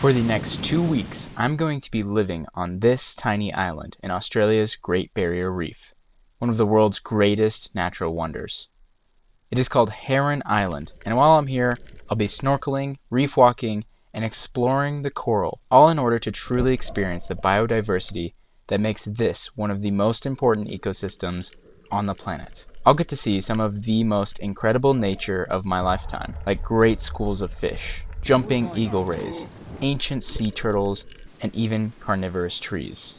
For the next 2 weeks, I'm going to be living on this tiny island in Australia's Great Barrier Reef, one of the world's greatest natural wonders. It is called Heron Island, and while I'm here, I'll be snorkeling, reef walking, and exploring the coral, all in order to truly experience the biodiversity that makes this one of the most important ecosystems on the planet. I'll get to see some of the most incredible nature of my lifetime, like great schools of fish, jumping eagle rays, ancient sea turtles, and even carnivorous trees.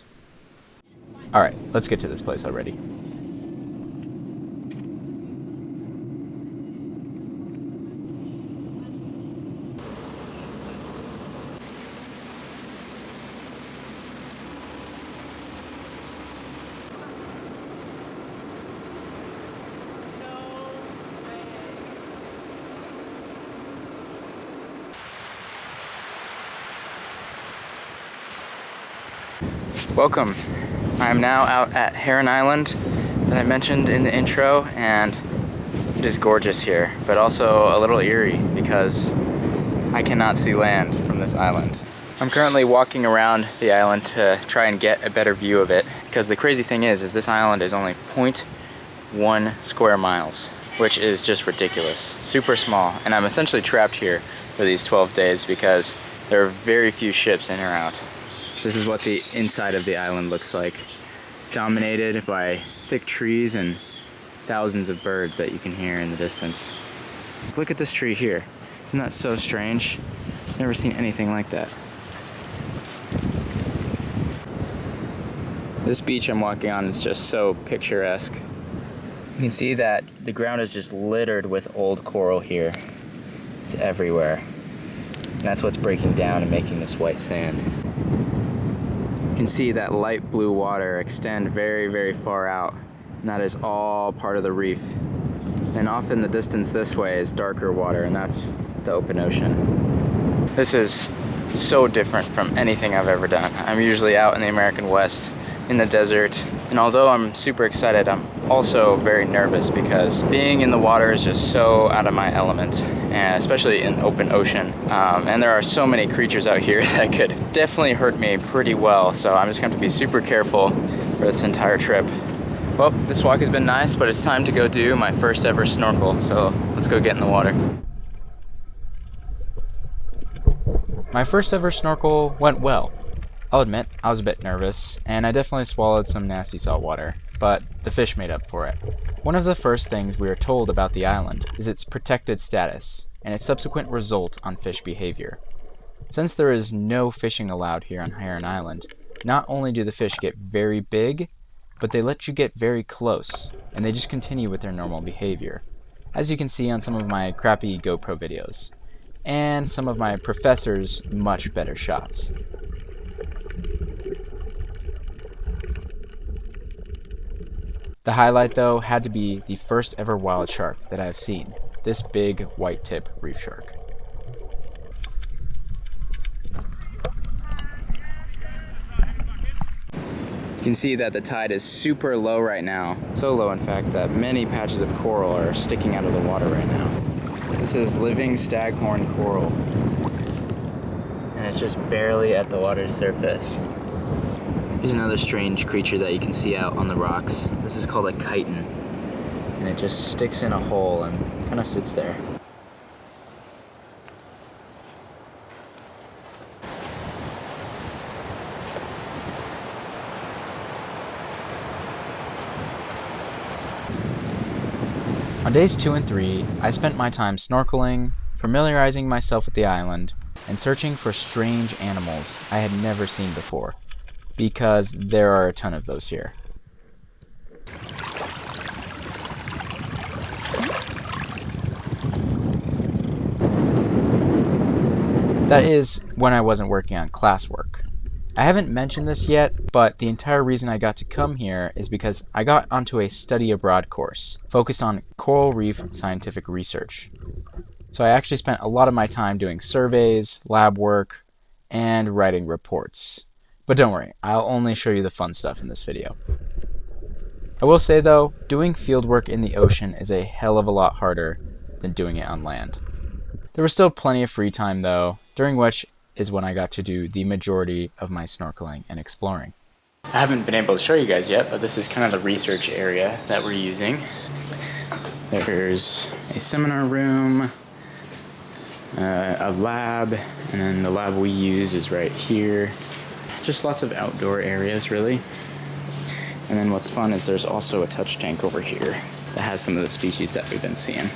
Alright, let's get to this place already. Welcome. I am now out at Heron Island that I mentioned in the intro, and it is gorgeous here, but also a little eerie because I cannot see land from this island. I'm currently walking around the island to try and get a better view of it, because the crazy thing is this island is only 0.1 square miles, which is just ridiculous. Super small, and I'm essentially trapped here for these 12 days because there are very few ships in or out. This is what the inside of the island looks like. It's dominated by thick trees and thousands of birds that you can hear in the distance. Look at this tree here. Isn't that so strange? Never seen anything like that. This beach I'm walking on is just so picturesque. You can see that the ground is just littered with old coral here. It's everywhere. And that's what's breaking down and making this white sand. You can see that light blue water extend very, very far out, and that is all part of the reef. And off in the distance this way is darker water, and that's the open ocean. This is so different from anything I've ever done. I'm usually out in the American West, in the desert, and although I'm super excited, I'm also very nervous because being in the water is just so out of my element, and especially in open ocean. And there are so many creatures out here that could definitely hurt me pretty well, so I'm just going to be super careful for this entire trip. Well, this walk has been nice, but it's time to go do my first ever snorkel, so let's go get in the water. My first ever snorkel went well. I'll admit, I was a bit nervous, and I definitely swallowed some nasty salt water, but the fish made up for it. One of the first things we are told about the island is its protected status, and its subsequent result on fish behavior. Since there is no fishing allowed here on Heron Island, not only do the fish get very big, but they let you get very close, and they just continue with their normal behavior, as you can see on some of my crappy GoPro videos, and some of my professor's much better shots. The highlight, though, had to be the first ever wild shark that I've seen, this big white-tip reef shark. You can see that the tide is super low right now, so low in fact that many patches of coral are sticking out of the water right now. This is living staghorn coral, and it's just barely at the water's surface. Here's another strange creature that you can see out on the rocks. This is called a chitin, and it just sticks in a hole and kind of sits there. On days 2 and 3, I spent my time snorkeling, familiarizing myself with the island, and searching for strange animals I had never seen before, because there are a ton of those here. That is, when I wasn't working on classwork. I haven't mentioned this yet, but the entire reason I got to come here is because I got onto a study abroad course focused on coral reef scientific research. So I actually spent a lot of my time doing surveys, lab work, and writing reports. But don't worry, I'll only show you the fun stuff in this video. I will say though, doing fieldwork in the ocean is a hell of a lot harder than doing it on land. There was still plenty of free time though, during which is when I got to do the majority of my snorkeling and exploring. I haven't been able to show you guys yet, but this is kind of the research area that we're using. There's a seminar room, a lab, and then the lab we use is right here. Just lots of outdoor areas, really. And then what's fun is there's also a touch tank over here that has some of the species that we've been seeing.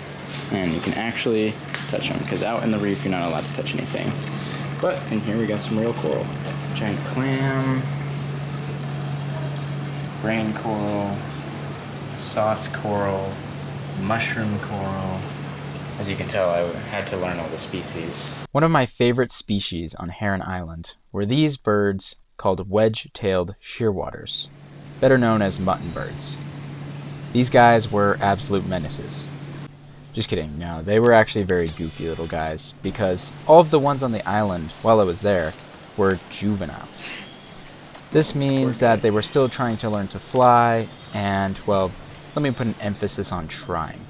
And you can actually touch them, because out in the reef you're not allowed to touch anything. But in here we got some real coral. Giant clam, brain coral, soft coral, mushroom coral. As you can tell, I had to learn all the species. One of my favorite species on Heron Island were these birds called wedge-tailed shearwaters, better known as mutton birds. These guys were absolute menaces. Just kidding, no, they were actually very goofy little guys, because all of the ones on the island while I was there were juveniles. This means that they were still trying to learn to fly, and, well, let me put an emphasis on trying.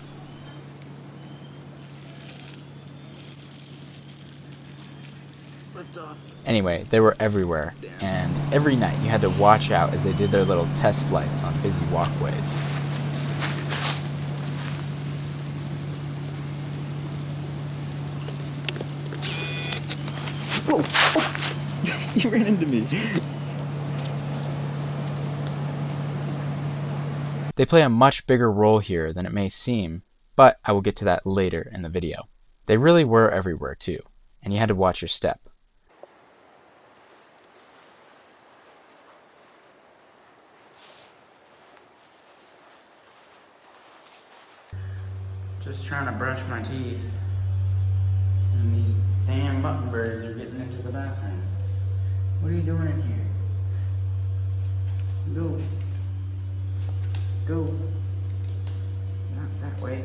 Anyway, they were everywhere, and every night you had to watch out as they did their little test flights on busy walkways. Whoa! Oh, you ran into me. They play a much bigger role here than it may seem, but I will get to that later in the video. They really were everywhere too, and you had to watch your step. Just trying to brush my teeth, and these damn mutton birds are getting into the bathroom. What are you doing in here? Go. Go. Not that way.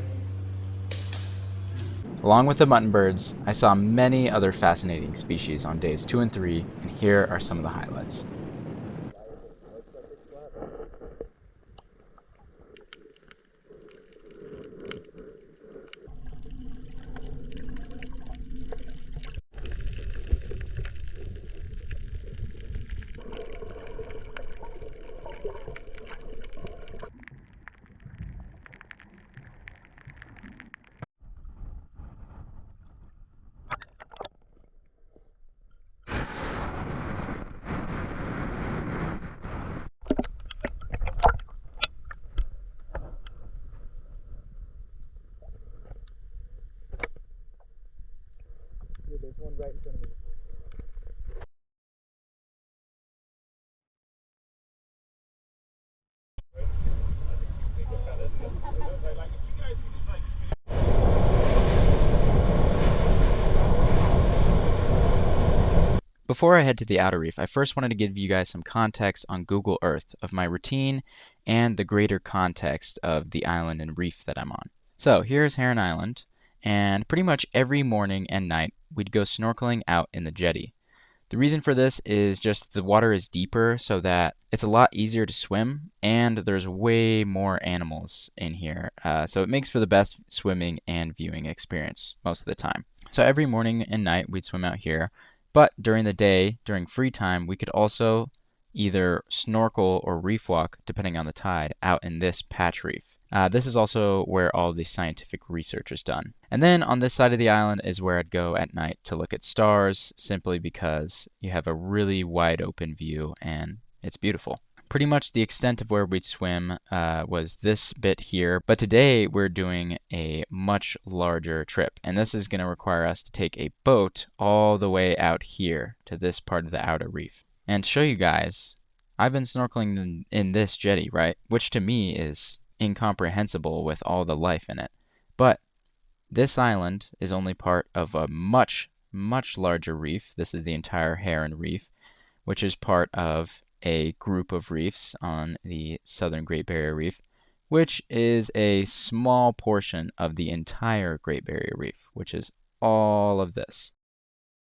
Along with the mutton birds, I saw many other fascinating species on days 2 and 3, and here are some of the highlights. There's one right in front of me. Before I head to the outer reef, I first wanted to give you guys some context on Google Earth of my routine and the greater context of the island and reef that I'm on. So here's Heron Island, and pretty much every morning and night we'd go snorkeling out in the jetty. The reason for this is just the water is deeper so that it's a lot easier to swim, and there's way more animals in here, so it makes for the best swimming and viewing experience most of the time. So every morning and night we'd swim out here, but during the day, during free time, we could also either snorkel or reef walk, depending on the tide, out in this patch reef. This is also where all the scientific research is done. And then on this side of the island is where I'd go at night to look at stars, simply because you have a really wide open view and it's beautiful. Pretty much the extent of where we'd swim was this bit here, but today we're doing a much larger trip, and this is going to require us to take a boat all the way out here to this part of the outer reef. And to show you guys, I've been snorkeling in this jetty, right? Which to me is incomprehensible with all the life in it. But this island is only part of a much, much larger reef. This is the entire Heron Reef, which is part of a group of reefs on the southern Great Barrier Reef, which is a small portion of the entire Great Barrier Reef, which is all of this.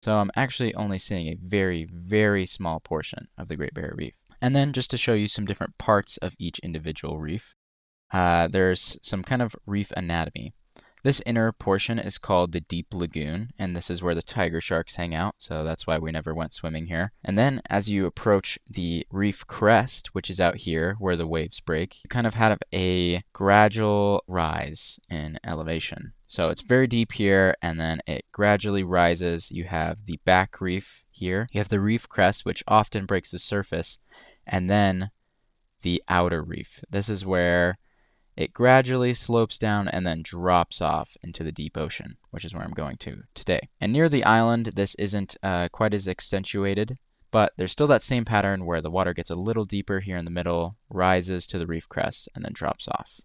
So I'm actually only seeing a very, very small portion of the Great Barrier Reef. And then just to show you some different parts of each individual reef, there's some kind of reef anatomy. This inner portion is called the Deep Lagoon, and this is where the tiger sharks hang out, so that's why we never went swimming here. And then as you approach the reef crest, which is out here where the waves break, you kind of have a gradual rise in elevation. So it's very deep here, and then it gradually rises. You have the back reef here. You have the reef crest, which often breaks the surface, and then the outer reef. This is where it gradually slopes down and then drops off into the deep ocean, which is where I'm going to today. And near the island, this isn't quite as accentuated, but there's still that same pattern where the water gets a little deeper here in the middle, rises to the reef crest, and then drops off.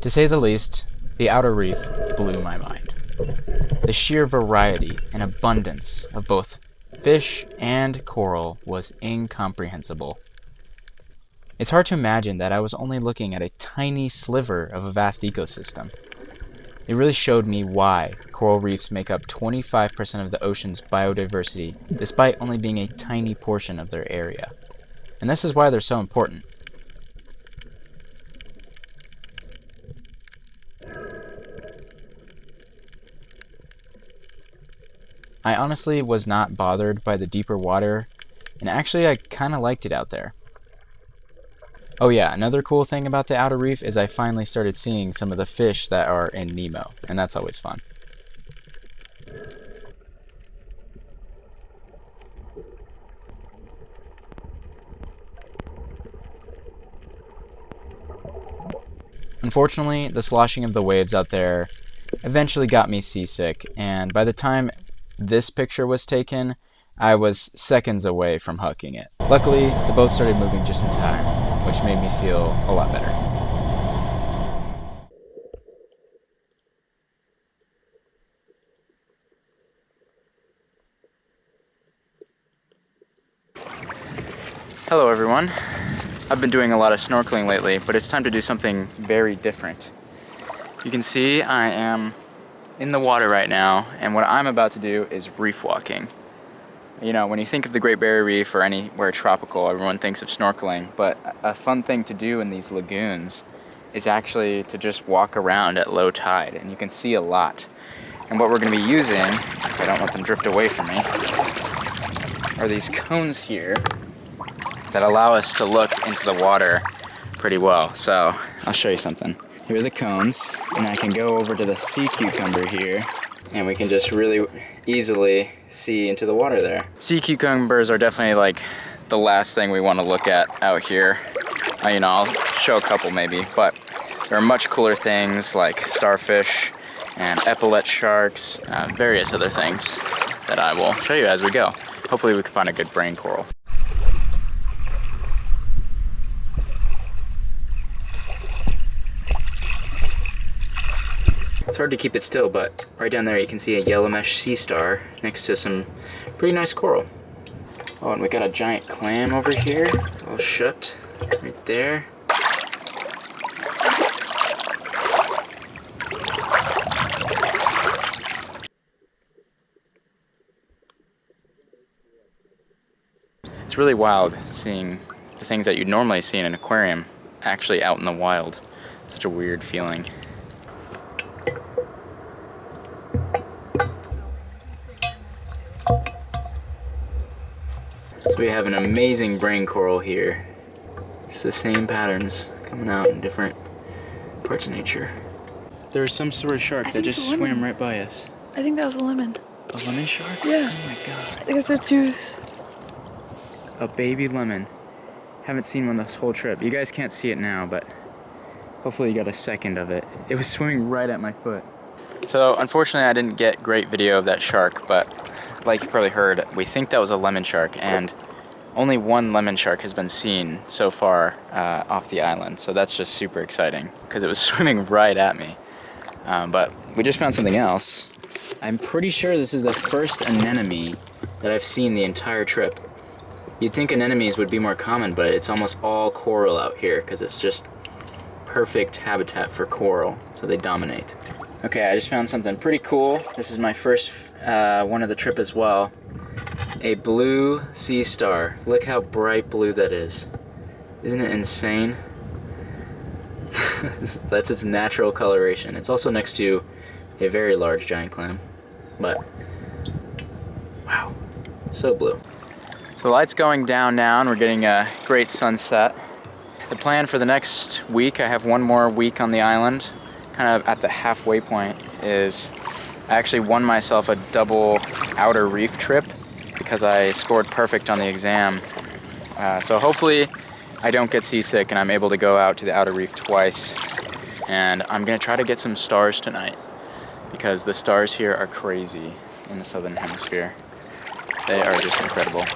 To say the least, the outer reef blew my mind. The sheer variety and abundance of both fish and coral was incomprehensible. It's hard to imagine that I was only looking at a tiny sliver of a vast ecosystem. It really showed me why coral reefs make up 25% of the ocean's biodiversity, despite only being a tiny portion of their area. And this is why they're so important. I honestly was not bothered by the deeper water, and actually I kind of liked it out there. Oh yeah, another cool thing about the outer reef is I finally started seeing some of the fish that are in Nemo, and that's always fun. Unfortunately, the sloshing of the waves out there eventually got me seasick, and by the time this picture was taken, I was seconds away from hucking it. Luckily, the boat started moving just in time, which made me feel a lot better. Hello everyone. I've been doing a lot of snorkeling lately, but it's time to do something very different. You can see I am in the water right now, and what I'm about to do is reef walking. You know, when you think of the Great Barrier Reef or anywhere tropical, everyone thinks of snorkeling, but a fun thing to do in these lagoons is actually to just walk around at low tide, and you can see a lot. And what we're going to be using, if I don't let them drift away from me, are these cones here that allow us to look into the water pretty well. So I'll show you something. Here are the cones, and I can go over to the sea cucumber here, and we can just really easily see into the water there. Sea cucumbers are definitely like the last thing we want to look at out here. You know, I'll show a couple maybe, but there are much cooler things like starfish and epaulet sharks, various other things that I will show you as we go. Hopefully we can find a good brain coral. It's hard to keep it still, but right down there you can see a yellow mesh sea star next to some pretty nice coral. Oh, and we got a giant clam over here, all shut right there. It's really wild seeing the things that you'd normally see in an aquarium actually out in the wild. Such a weird feeling. So we have an amazing brain coral here. It's the same patterns coming out in different parts of nature. There's some sort of shark that just swam right by us. I think that was a lemon. A lemon shark? Yeah. Oh my god. I think it's a tooth. A baby lemon. Haven't seen one this whole trip. You guys can't see it now, but hopefully you got a second of it. It was swimming right at my foot. So unfortunately I didn't get great video of that shark, but like you probably heard, we think that was a lemon shark, and only one lemon shark has been seen so far off the island. So that's just super exciting because it was swimming right at me. But we just found something else. I'm pretty sure this is the first anemone that I've seen the entire trip. You'd think anemones would be more common, but it's almost all coral out here because it's just perfect habitat for coral, so they dominate. Okay, I just found something pretty cool. This is my first one of the trip as well. A blue sea star. Look how bright blue that is. Isn't it insane? That's its natural coloration. It's also next to a very large giant clam. But, wow, so blue. So the light's going down now and we're getting a great sunset. The plan for the next week, I have one more week on the island, kind of at the halfway point, is I actually won myself a double outer reef trip because I scored perfect on the exam. So hopefully I don't get seasick and I'm able to go out to the outer reef twice. And I'm gonna try to get some stars tonight because the stars here are crazy in the southern hemisphere. They are just incredible.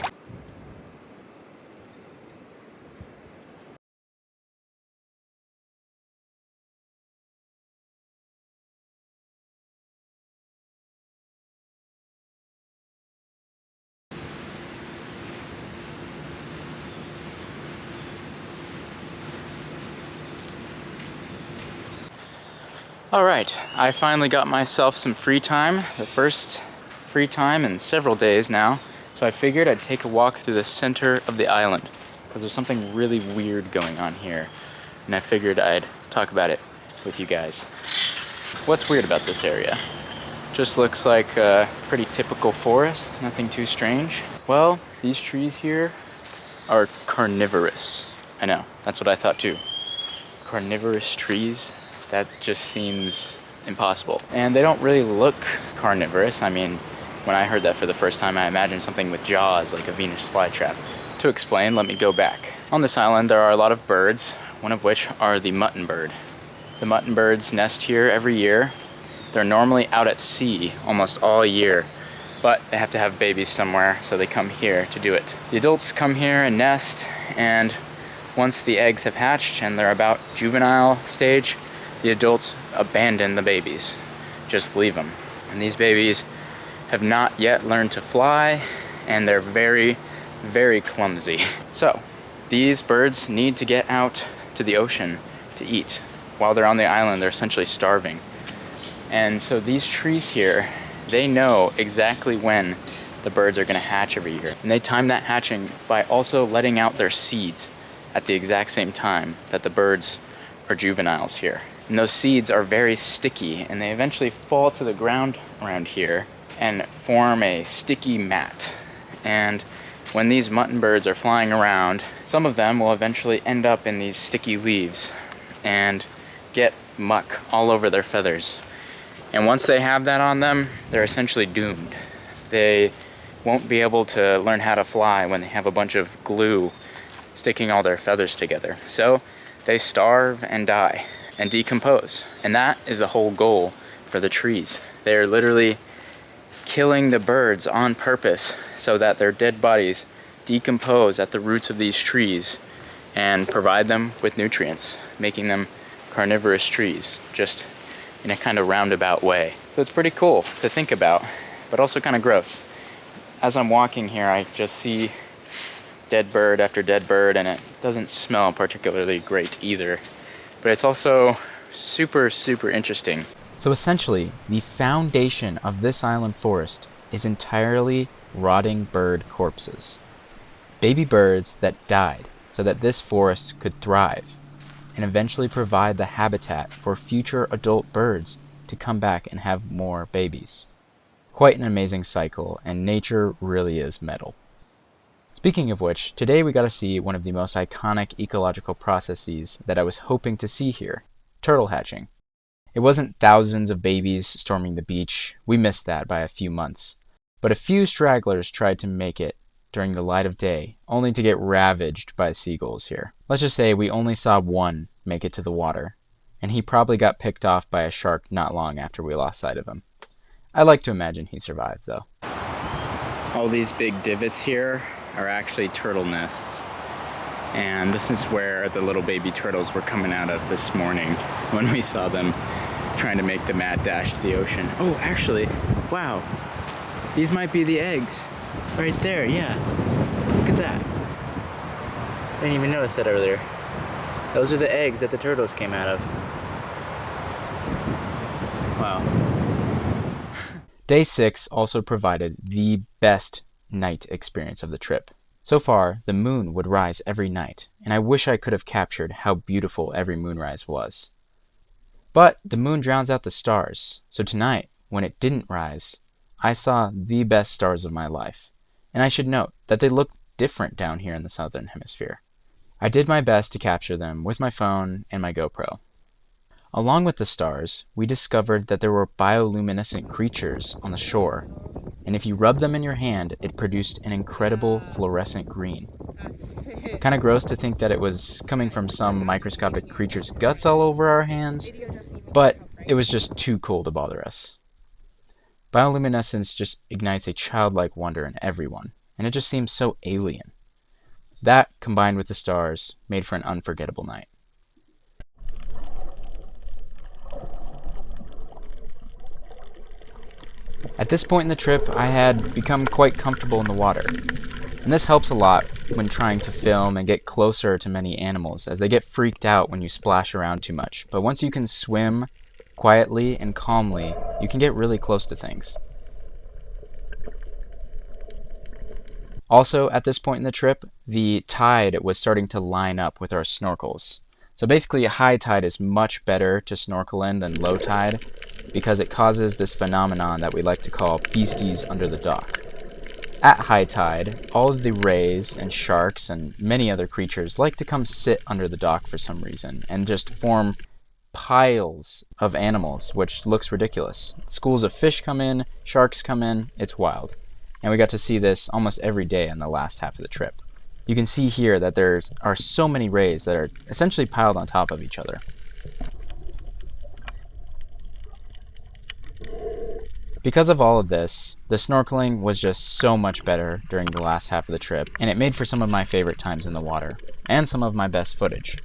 All right, I finally got myself some free time, the first free time in several days now. So I figured I'd take a walk through the center of the island because there's something really weird going on here. And I figured I'd talk about it with you guys. What's weird about this area? Just looks like a pretty typical forest, nothing too strange. Well, these trees here are carnivorous. I know, that's what I thought too. Carnivorous trees? That just seems impossible. And they don't really look carnivorous. I mean, when I heard that for the first time, I imagined something with jaws like a Venus flytrap. To explain, let me go back. On this island, there are a lot of birds, one of which are the mutton bird. The mutton birds nest here every year. They're normally out at sea almost all year, but they have to have babies somewhere, so they come here to do it. The adults come here and nest, and once the eggs have hatched and they're about juvenile stage, the adults abandon the babies, just leave them. And these babies have not yet learned to fly, and they're very, very clumsy. So these birds need to get out to the ocean to eat. While they're on the island, they're essentially starving. And so these trees here, they know exactly when the birds are gonna hatch every year. And they time that hatching by also letting out their seeds at the exact same time that the birds are juveniles here. And those seeds are very sticky, and they eventually fall to the ground around here and form a sticky mat. And when these mutton birds are flying around, some of them will eventually end up in these sticky leaves and get muck all over their feathers. And once they have that on them, they're essentially doomed. They won't be able to learn how to fly when they have a bunch of glue sticking all their feathers together. So they starve and die and decompose. And that is the whole goal for the trees. They're literally killing the birds on purpose so that their dead bodies decompose at the roots of these trees and provide them with nutrients, making them carnivorous trees, just in a kind of roundabout way. So it's pretty cool to think about, but also kind of gross. As I'm walking here, I just see dead bird after dead bird, and it doesn't smell particularly great either. But it's also super, super interesting. So essentially, the foundation of this island forest is entirely rotting bird corpses. Baby birds that died so that this forest could thrive and eventually provide the habitat for future adult birds to come back and have more babies. Quite an amazing cycle, and nature really is metal. Speaking of which, today we got to see one of the most iconic ecological processes that I was hoping to see here, turtle hatching. It wasn't thousands of babies storming the beach, we missed that by a few months, but a few stragglers tried to make it during the light of day, only to get ravaged by seagulls here. Let's just say we only saw one make it to the water, and he probably got picked off by a shark not long after we lost sight of him. I like to imagine he survived, though. All these big divots here are actually turtle nests. And this is where the little baby turtles were coming out of this morning when we saw them trying to make the mad dash to the ocean. Oh, actually, wow. These might be the eggs. Right there, yeah. Look at that. I didn't even notice that earlier. Those are the eggs that the turtles came out of. Wow. Day 6 also provided the best night experience of the trip. So far, the moon would rise every night, and I wish I could have captured how beautiful every moonrise was. But the moon drowns out the stars, so tonight, when it didn't rise, I saw the best stars of my life. And I should note that they look different down here in the southern hemisphere. I did my best to capture them with my phone and my GoPro. Along with the stars, we discovered that there were bioluminescent creatures on the shore, and if you rubbed them in your hand, it produced an incredible fluorescent green. Kind of gross to think that it was coming from some microscopic creature's guts all over our hands, but it was just too cool to bother us. Bioluminescence just ignites a childlike wonder in everyone, and it just seems so alien. That, combined with the stars, made for an unforgettable night. At this point in the trip, I had become quite comfortable in the water, and this helps a lot when trying to film and get closer to many animals, as they get freaked out when you splash around too much. But once you can swim quietly and calmly, you can get really close to things. Also, at this point in the trip, the tide was starting to line up with our snorkels. So basically, high tide is much better to snorkel in than low tide, because it causes this phenomenon that we like to call beasties under the dock. At high tide, all of the rays and sharks and many other creatures like to come sit under the dock for some reason and just form piles of animals, which looks ridiculous. Schools of fish come in, sharks come in, it's wild. And we got to see this almost every day in the last half of the trip. You can see here that there are so many rays that are essentially piled on top of each other. Because of all of this, the snorkeling was just so much better during the last half of the trip, and it made for some of my favorite times in the water, and some of my best footage.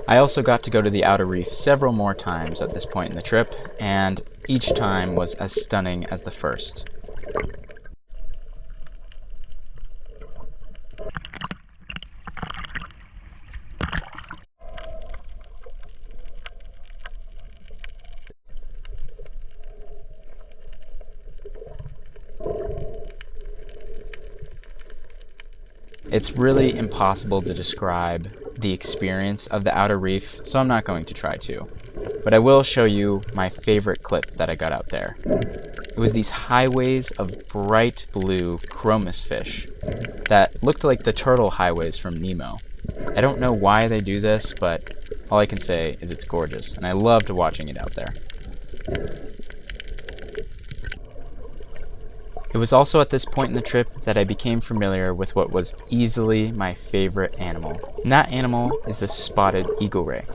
I also got to go to the outer reef several more times at this point in the trip, and each time was as stunning as the first. It's really impossible to describe the experience of the outer reef, so I'm not going to try to. But I will show you my favorite clip that I got out there. It was these highways of bright blue chromis fish that looked like the turtle highways from Nemo. I don't know why they do this, but all I can say is it's gorgeous, and I loved watching it out there. It was also at this point in the trip that I became familiar with what was easily my favorite animal, and that animal is the spotted eagle ray.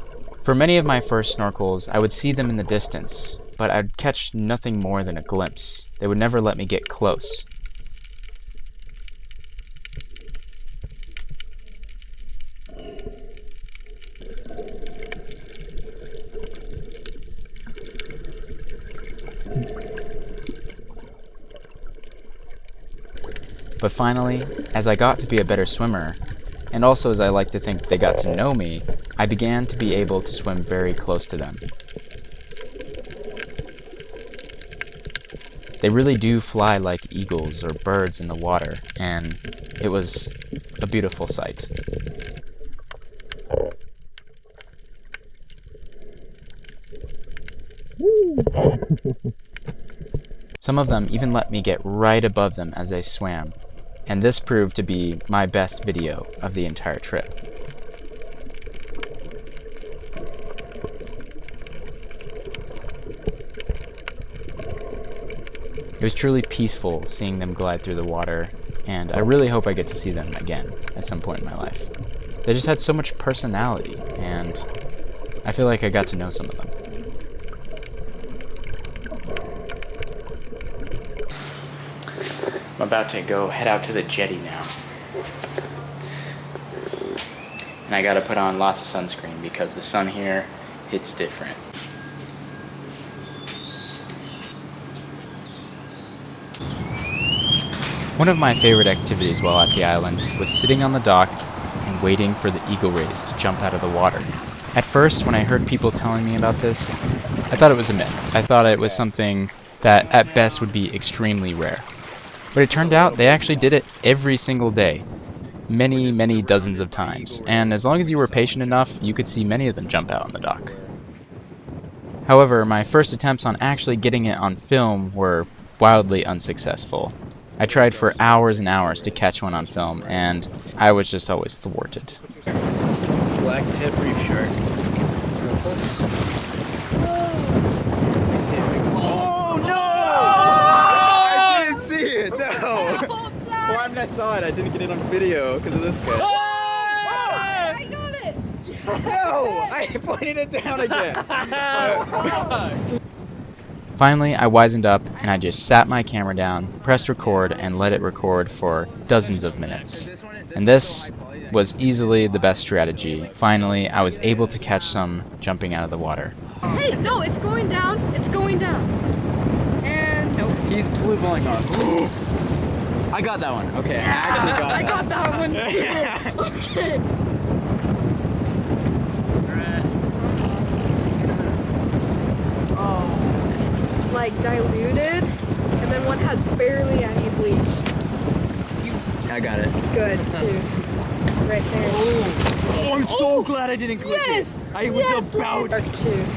For many of my first snorkels, I would see them in the distance, but I'd catch nothing more than a glimpse. They would never let me get close. But finally, as I got to be a better swimmer, and also as I like to think they got to know me, I began to be able to swim very close to them. They really do fly like eagles or birds in the water, and it was a beautiful sight. Some of them even let me get right above them as they swam, And this proved to be my best video of the entire trip. It was truly peaceful seeing them glide through the water, and I really hope I get to see them again at some point in my life. They just had so much personality, and I feel like I got to know some of them. I'm about to go head out to the jetty now. And I gotta put on lots of sunscreen because the sun here hits different. One of my favorite activities while at the island was sitting on the dock and waiting for the eagle rays to jump out of the water. At first, when I heard people telling me about this, I thought it was a myth. I thought it was something that at best would be extremely rare. But it turned out they actually did it every single day, many, many dozens of times. And as long as you were patient enough, you could see many of them jump out on the dock. However, my first attempts on actually getting it on film were wildly unsuccessful. I tried for hours and hours to catch one on film, and I was just always thwarted. Black tip reef shark. Let's see if we can... Oh no! I didn't see it. No. Well, I mean, I saw it. I didn't get it on video because of this guy. I got it! No! I pointed it down again. Finally, I wisened up and I just sat my camera down, pressed record, and let it record for dozens of minutes. And this was easily the best strategy. Finally, I was able to catch some jumping out of the water. Hey, no, it's going down. It's going down. And nope. He's blue balling off. I got that one. Okay, I actually got I got that one too. Okay. Oh. Like diluted, and then one had barely any bleach. I got it. Good, dude. Right there. Oh, I'm so glad I didn't click Yes! it. I was about. Dark tooth.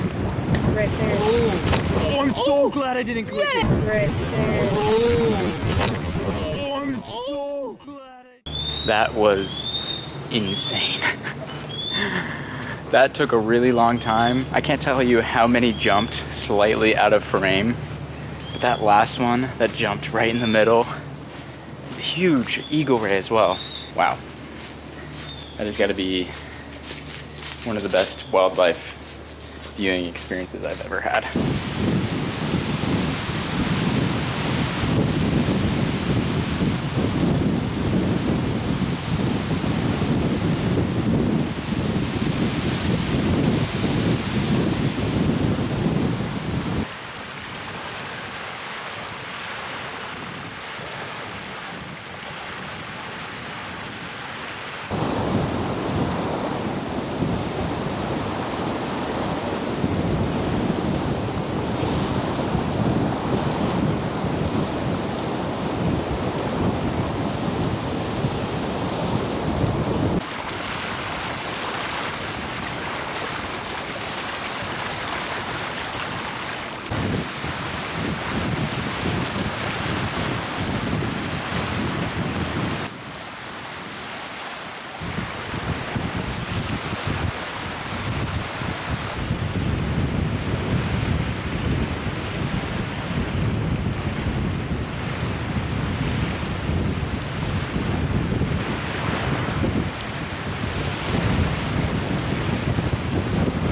Right there. Oh, I'm so glad I didn't click it. Right there. Oh, I'm so glad That was insane. That took a really long time. I can't tell you how many jumped slightly out of frame, but that last one that jumped right in the middle was a huge eagle ray as well. Wow. That has got to be one of the best wildlife viewing experiences I've ever had.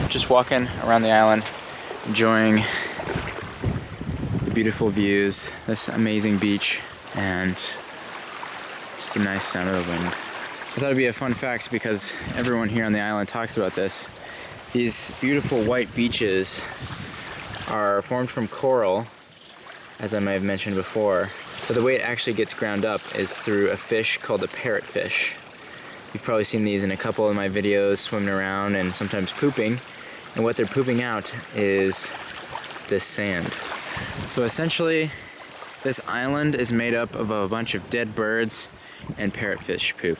Just walking around the island, enjoying the beautiful views, this amazing beach, and just the nice sound of the wind. I thought it'd be a fun fact because everyone here on the island talks about this. These beautiful white beaches are formed from coral, as I may have mentioned before, but the way it actually gets ground up is through a fish called a parrotfish. You've probably seen these in a couple of my videos, swimming around and sometimes pooping. And what they're pooping out is this sand. So essentially, this island is made up of a bunch of dead birds and parrotfish poop,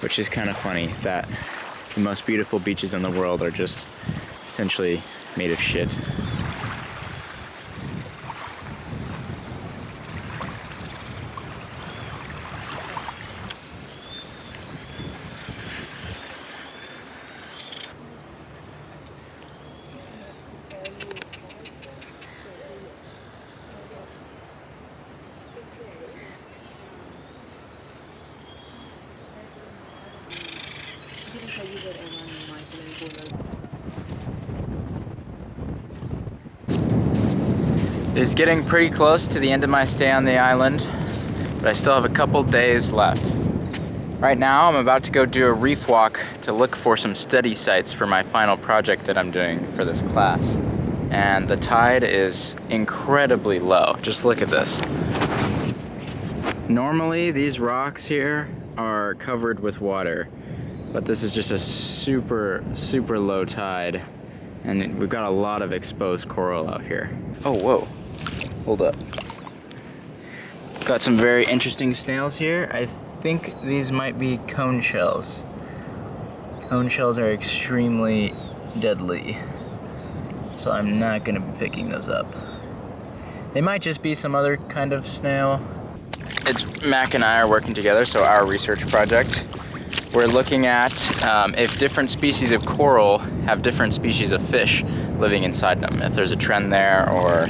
which is kind of funny that the most beautiful beaches in the world are just essentially made of shit. It's getting pretty close to the end of my stay on the island, but I still have a couple days left. Right now, I'm about to go do a reef walk to look for some study sites for my final project that I'm doing for this class. And the tide is incredibly low. Just look at this. Normally, these rocks here are covered with water, but this is just a super, super low tide. And we've got a lot of exposed coral out here. Oh, whoa. Hold up. Got some very interesting snails here. I think these might be cone shells. Cone shells are extremely deadly, so I'm not gonna be picking those up. They might just be some other kind of snail. It's Mac and I are working together, so our research project. We're looking at if different species of coral have different species of fish living inside them, if there's a trend there, or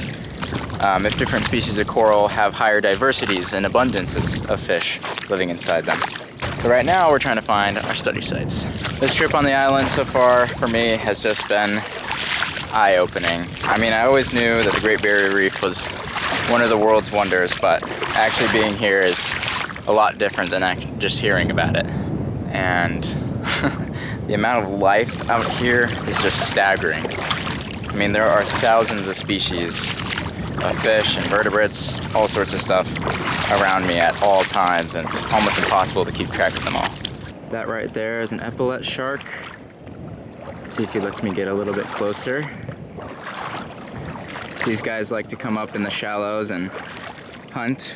if different species of coral have higher diversities and abundances of fish living inside them. So right now we're trying to find our study sites. This trip on the island so far for me has just been eye-opening. I mean, I always knew that the Great Barrier Reef was one of the world's wonders, but actually being here is a lot different than just hearing about it. And the amount of life out here is just staggering. I mean, there are thousands of species of fish, invertebrates, all sorts of stuff around me at all times, and it's almost impossible to keep track of them all. That right there is an epaulet shark. Let's see if he lets me get a little bit closer. These guys like to come up in the shallows and hunt.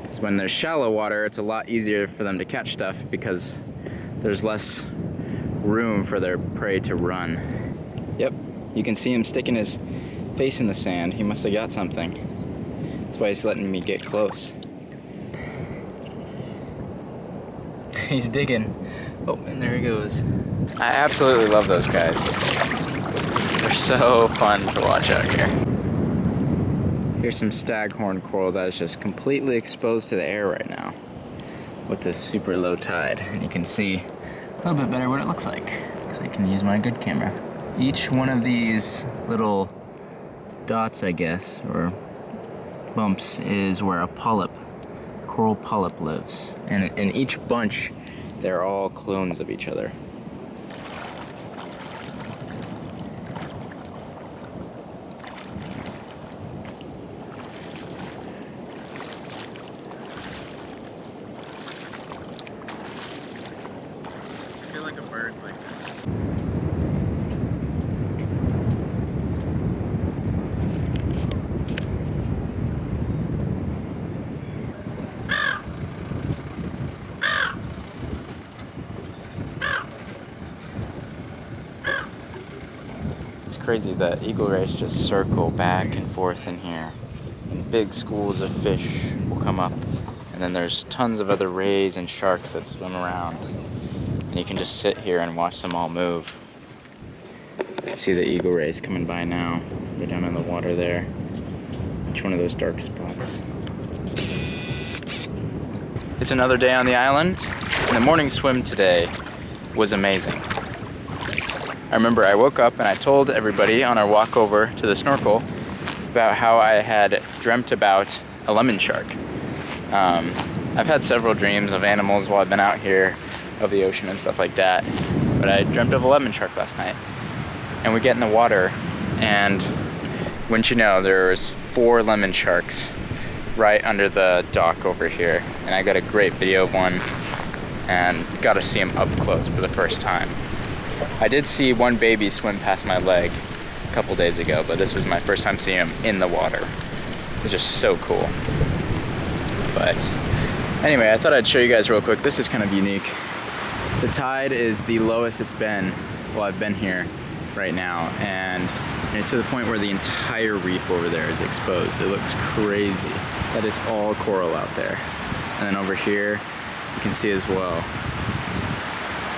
Because when there's shallow water, it's a lot easier for them to catch stuff because there's less room for their prey to run. Yep, you can see him sticking his face in the sand. He must have got something. That's why he's letting me get close. He's digging. Oh, and there he goes. I absolutely love those guys. They're so fun to watch out here. Here's some staghorn coral that is just completely exposed to the air right now with this super low tide. And you can see a little bit better what it looks like because I can use my good camera. Each one of these little dots, I guess, or bumps, is where a polyp, coral polyp, lives. And in each bunch, they're all clones of each other. I feel like a bird like this. Crazy that eagle rays just circle back and forth in here, and big schools of fish will come up, and then there's tons of other rays and sharks that swim around, and you can just sit here and watch them all move. You can see the eagle rays coming by now. They're down in the water there, each one of those dark spots. It's another day on the island, and the morning swim today was amazing. I remember I woke up and I told everybody on our walk over to the snorkel about how I had dreamt about a lemon shark. I've had several dreams of animals while I've been out here, of the ocean and stuff like that, but I dreamt of a lemon shark last night. And we get in the water, and wouldn't you know, there's 4 lemon sharks right under the dock over here, and I got a great video of one and got to see him up close for the first time. I did see one baby swim past my leg a couple days ago, but this was my first time seeing him in the water. It was just so cool. But anyway, I thought I'd show you guys real quick. This is kind of unique. The tide is the lowest it's been while I've been here right now, and it's to the point where the entire reef over there is exposed. It looks crazy. That is all coral out there. And then over here, you can see as well.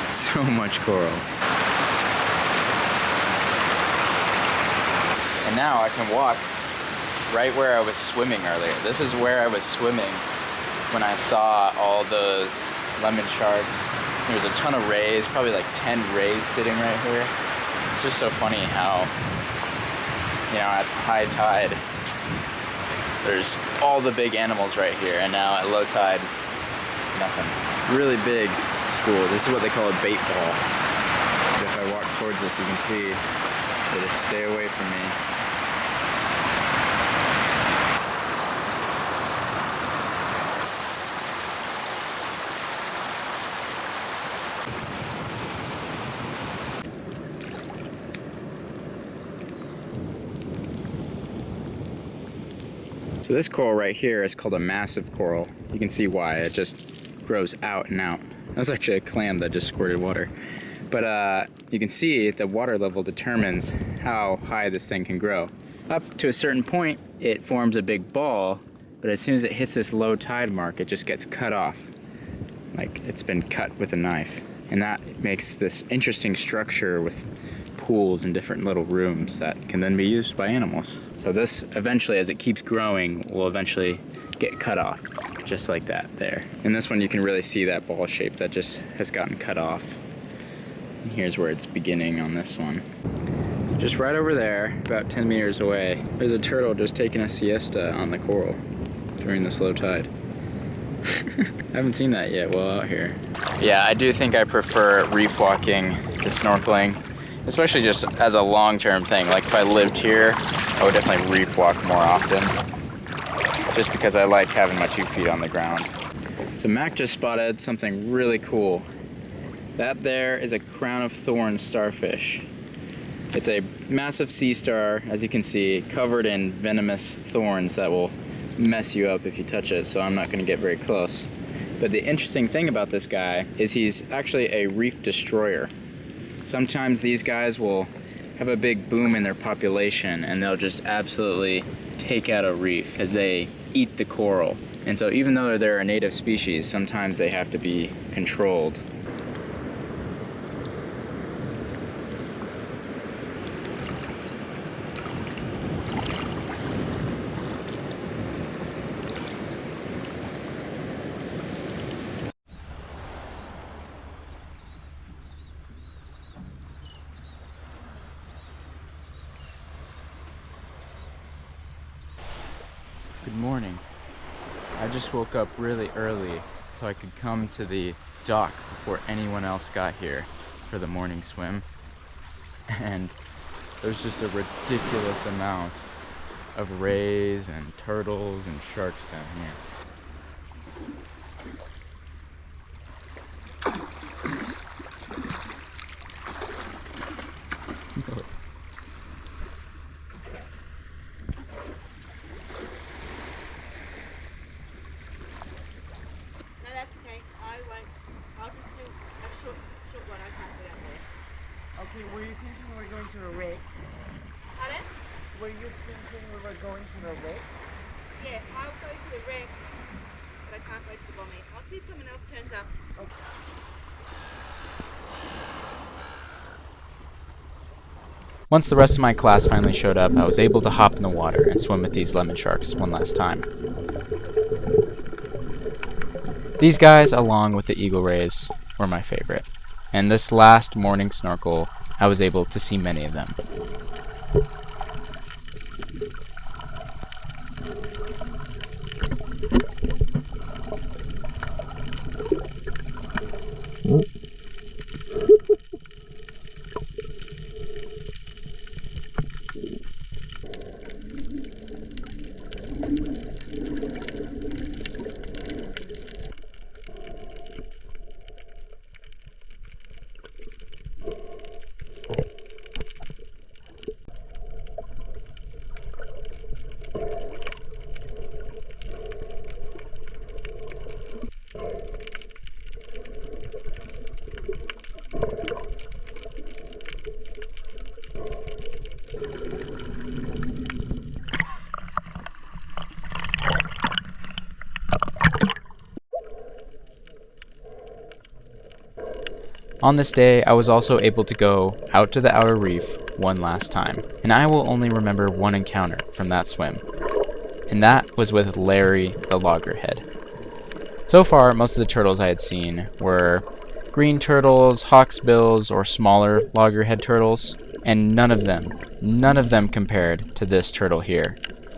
So much coral. And now I can walk right where I was swimming earlier. This is where I was swimming when I saw all those lemon sharks There's a ton of rays, probably like 10 rays sitting right here. It's just so funny how, you know, at high tide, there's all the big animals right here, and now at low tide, nothing. Really big school. This is what they call a bait ball. But if I walk towards this, you can see they just stay away from me. So this coral right here is called a massive coral. You can see why, it just grows out and out. That's actually a clam that just squirted water. But you can see the water level determines how high this thing can grow. Up to a certain point, it forms a big ball, but as soon as it hits this low tide mark, it just gets cut off. Like it's been cut with a knife. And that makes this interesting structure with pools and different little rooms that can then be used by animals. So this eventually, as it keeps growing, will eventually get cut off, just like that there. In this one, you can really see that ball shape that just has gotten cut off. And here's where it's beginning on this one. So just right over there, about 10 meters away, there's a turtle just taking a siesta on the coral during this low tide. I haven't seen that yet while out here. Yeah, I do think I prefer reef walking to snorkeling, especially just as a long-term thing. Like if I lived here, I would definitely reef walk more often, just because I like having my 2 feet on the ground. So Mac just spotted something really cool. That there is a crown of thorns starfish. It's a massive sea star, as you can see, covered in venomous thorns that will mess you up if you touch it, so I'm not going to get very close. But the interesting thing about this guy is he's actually a reef destroyer. Sometimes these guys will have a big boom in their population and they'll just absolutely take out a reef as they eat the coral. And so even though they're a native species, sometimes they have to be controlled. Good morning. I just woke up really early so I could come to the dock before anyone else got here for the morning swim. And there's just a ridiculous amount of rays and turtles and sharks down here. Okay, were you thinking we were going to the Reef? Pardon? Were you thinking we were going to the Reef? Yeah, I'll go to the wreck, but I can't go to the bommy. I'll see if someone else turns up. Okay. Once the rest of my class finally showed up, I was able to hop in the water and swim with these lemon sharks one last time. These guys, along with the eagle rays, were my favorite. And this last morning snorkel, I was able to see many of them. On this day, I was also able to go out to the outer reef one last time, and I will only remember one encounter from that swim, and that was with Larry the loggerhead. So far, most of the turtles I had seen were green turtles, hawksbills, or smaller loggerhead turtles, and none of them compared to this turtle here.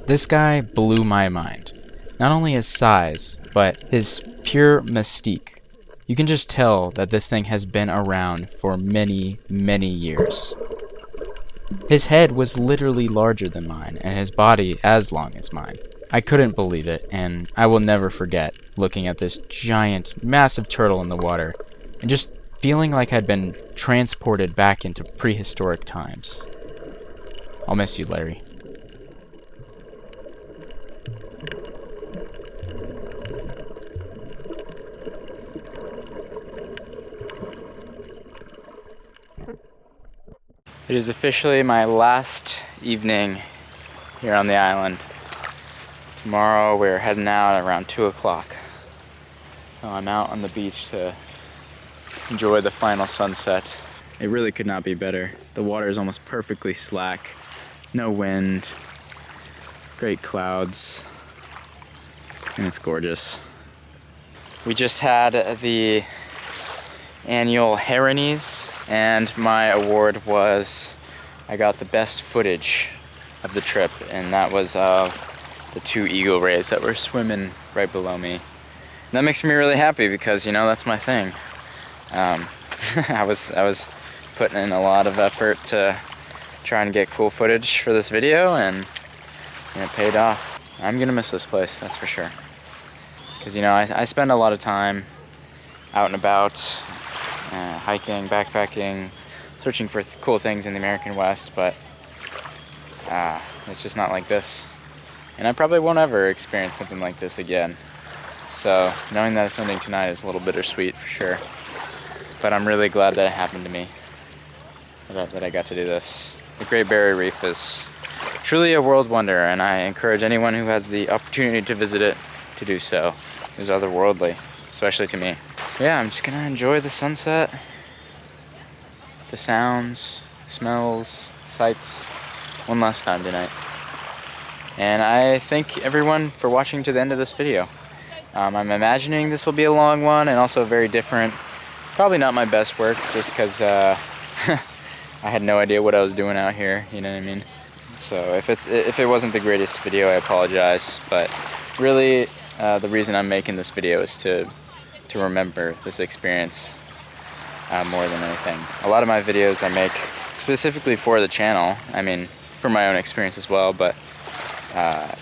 This guy blew my mind. Not only his size, but his pure mystique. You can just tell that this thing has been around for many, many years. His head was literally larger than mine, and his body as long as mine. I couldn't believe it, and I will never forget looking at this giant, massive turtle in the water, and just feeling like I'd been transported back into prehistoric times. I'll miss you, Larry. It is officially my last evening here on the island. Tomorrow we're heading out around 2 o'clock. So I'm out on the beach to enjoy the final sunset. It really could not be better. The water is almost perfectly slack, no wind, great clouds, and it's gorgeous. We just had the annual Heronies, and my award was I got the best footage of the trip, and that was the 2 eagle rays that were swimming right below me. And that makes me really happy because, you know, that's my thing. I was putting in a lot of effort to try and get cool footage for this video, and it paid off. I'm gonna miss this place, that's for sure. Because, you know, I spend a lot of time out and about, hiking, backpacking, searching for cool things in the American West, but it's just not like this. And I probably won't ever experience something like this again. So knowing that it's ending tonight is a little bittersweet for sure. But I'm really glad that it happened to me, that I got to do this. The Great Barrier Reef is truly a world wonder, and I encourage anyone who has the opportunity to visit it to do so. It is otherworldly, especially to me. So yeah, I'm just gonna enjoy the sunset, the sounds, smells, sights, one last time tonight. And I thank everyone for watching to the end of this video. I'm imagining this will be a long one and also very different. Probably not my best work, just because I had no idea what I was doing out here, you know what I mean? So if it wasn't the greatest video, I apologize. But really, the reason I'm making this video is to remember this experience more than anything. A lot of my videos I make specifically for the channel, I mean, for my own experience as well, but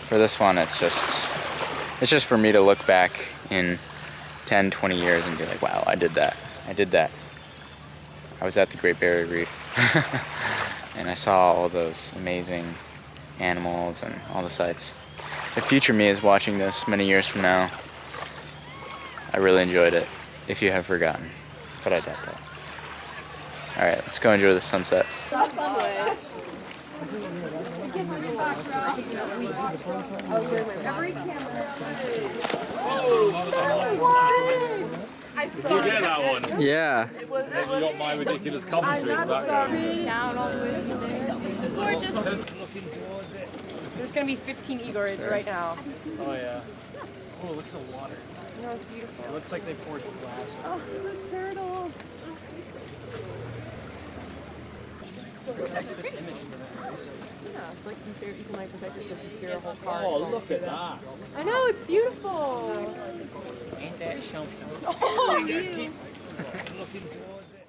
for this one, it's just for me to look back in 10, 20 years and be like, wow, I did that. I was at the Great Barrier Reef and I saw all those amazing animals and all the sights. If future me is watching this many years from now, I really enjoyed it, if you have forgotten, but I doubt that. Alright, let's go enjoy the sunset. Did you get that one? Yeah. Have you got my ridiculous commentary in the background? Down all the way to there. Gorgeous. There's gonna be 15 eagle rays right now. Oh yeah. Oh, look at the water. You know, it's beautiful. It looks like they poured glass. Oh, there's a turtle. Yeah, it's like you can like protect yourself if you're a whole car. Oh, look at that. I know, it's beautiful. Ain't that something? Oh, you. Looking towards it.